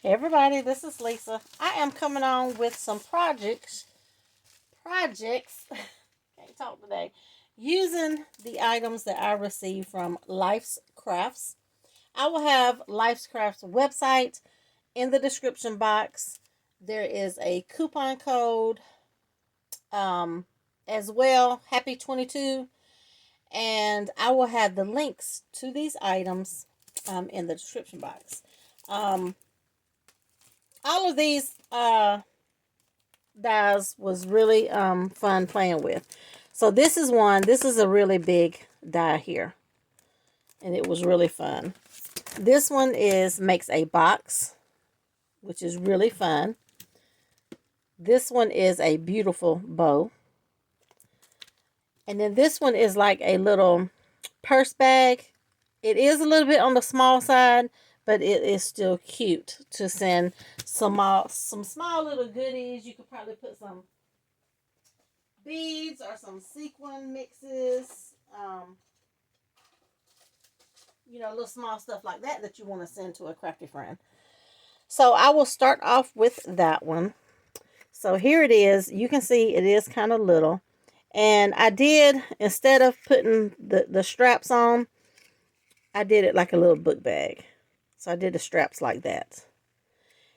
Hey everybody, this is Lisa. I am coming on with some projects, can't talk today, using the items that I received from Lifescrafts. I will have Lifescrafts website in the description box. There is a coupon code um, as well, Happy 22, and I will have the links to these items in the description box. All of these dies was really fun playing with. So this is one. This is a really big die here, and it was really fun. This one makes a box, which is really fun. This one is a beautiful bow. And then this one is like a little purse bag. It is a little bit on the small side, but it is still cute to send some small little goodies. You could probably put some beads or some sequin mixes. Little small stuff like that you want to send to a crafty friend. So I will start off with that one. So here it is. You can see it is kind of little. And I did, instead of putting the straps on, I did it like a little book bag. So I did the straps like that.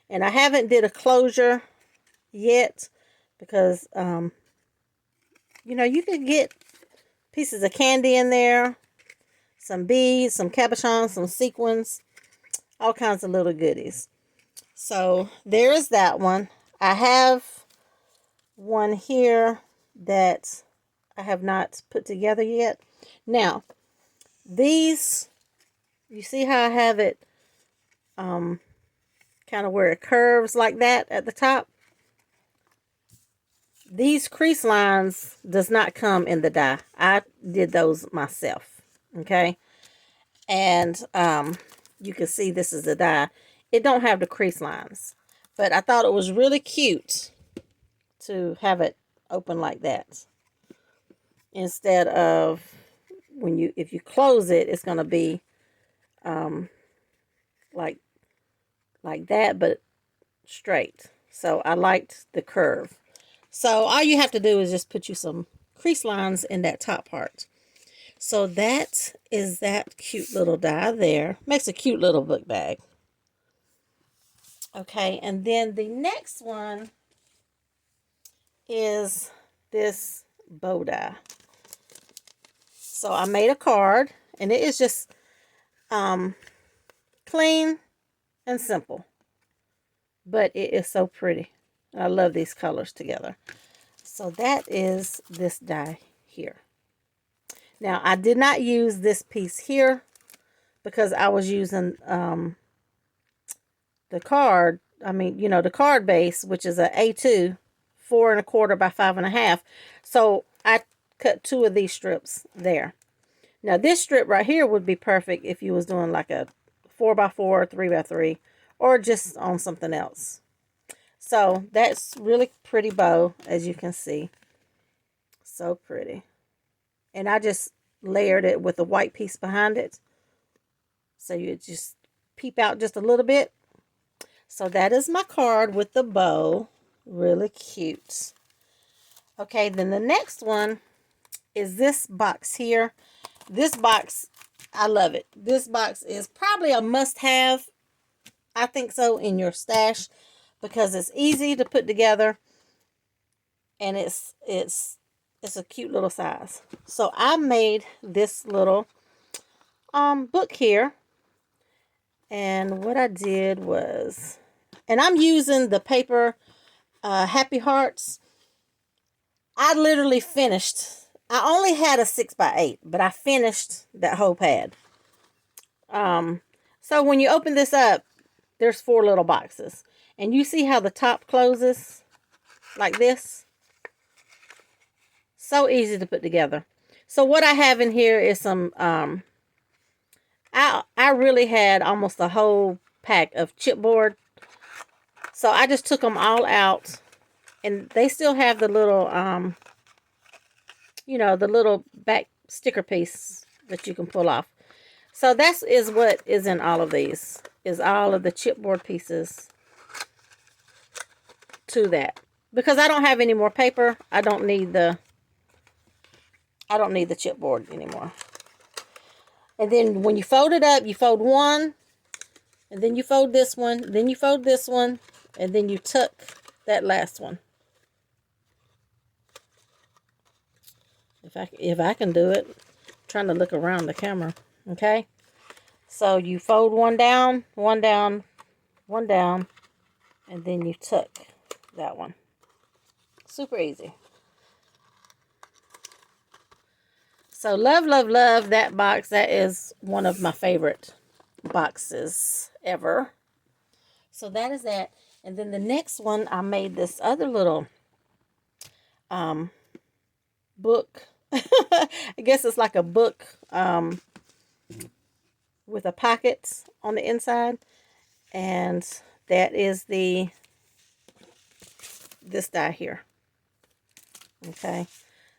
And I haven't did a closure yet because, you could get pieces of candy in there, some beads, some cabochons, some sequins, all kinds of little goodies. So there is that one. I have one here that I have not put together yet. Now, these, you see how I have it kind of where it curves like that at the top? These crease lines does not come in the die. I did those myself. Okay? And you can see this is the die. It don't have the crease lines. But I thought it was really cute to have it open like that. Instead of if you close it, it's going to be like that, but straight. So I liked the curve. So all you have to do is just put you some crease lines in that top part. So that is that cute little die there. Makes a cute little book bag. Okay, and then the next one is this bow die. So I made a card, and it is just clean and simple. But it is so pretty. I love these colors together. So that is this die here. Now, I did not use this piece here because I was using the card. The card base, which is a A2, 4 1/4 by 5 1/2. So I cut 2 of these strips there. Now, this strip right here would be perfect if you was doing like a 4x4, 3x3, or just on something else. So that's really pretty bow, as you can see. So pretty. And I just layered it with a white piece behind it. So you just peep out just a little bit. So that is my card with the bow. Really cute. Okay, then the next one is this box here. This box, I love it. This box is probably a must-have, I think so, in your stash because it's easy to put together and it's a cute little size. So I made this little book here, and what I did was, and I'm using the paper Happy Hearts. I literally finished. I only had a 6x8, but I finished that whole pad. So when you open this up, there's 4 little boxes. And you see how the top closes like this? So easy to put together. So what I have in here is some, I really had almost a whole pack of chipboard. So I just took them all out. And they still have the little, the little back sticker piece that you can pull off. So that is what is in all of these, is all of the chipboard pieces to that. Because I don't have any more paper, I don't need the chipboard anymore. And then when you fold it up, you fold one, and then you fold this one, then you fold this one, and then you tuck that last one. If I can do it. I'm trying to look around the camera. Okay? So you fold one down, one down, one down, and then you tuck that one. Super easy. So love, love, love that box. That is one of my favorite boxes ever. So that is that. And then the next one, I made this other little book. I guess it's like a book with a pocket on the inside. And that is this die here. Okay.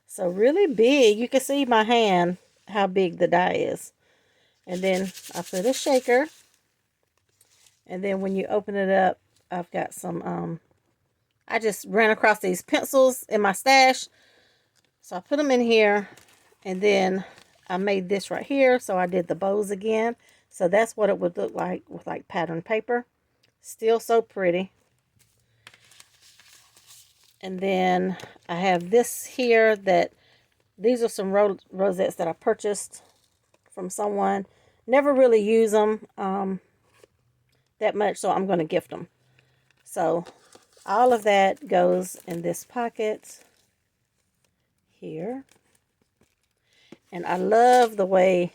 So really big. You can see my hand, how big the die is. And then I put a shaker. And then when you open it up, I've got some, I just ran across these pencils in my stash. So I put them in here, and then I made this right here. So I did the bows again. So that's what it would look like with like pattern paper. Still so pretty. And then I have this here these are some rosettes that I purchased from someone. Never really use them that much, so I'm going to gift them. So all of that goes in this pocket here. And I love the way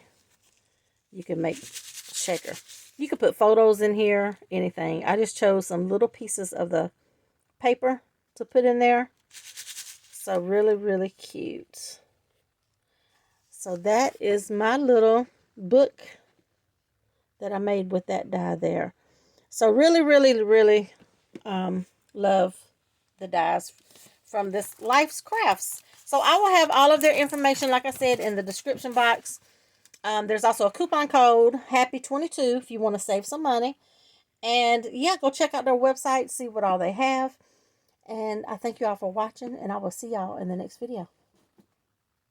you can make shaker. You can put photos in here, anything. I just chose some little pieces of the paper to put in there. So really, really cute. So that is my little book that I made with that die there. So really, really, really love the dies from this Lifescrafts. So I will have all of their information, like I said, in the description box. There's also a coupon code, Happy22, if you want to save some money. And yeah, go check out their website, see what all they have. And I thank you all for watching, and I will see y'all in the next video.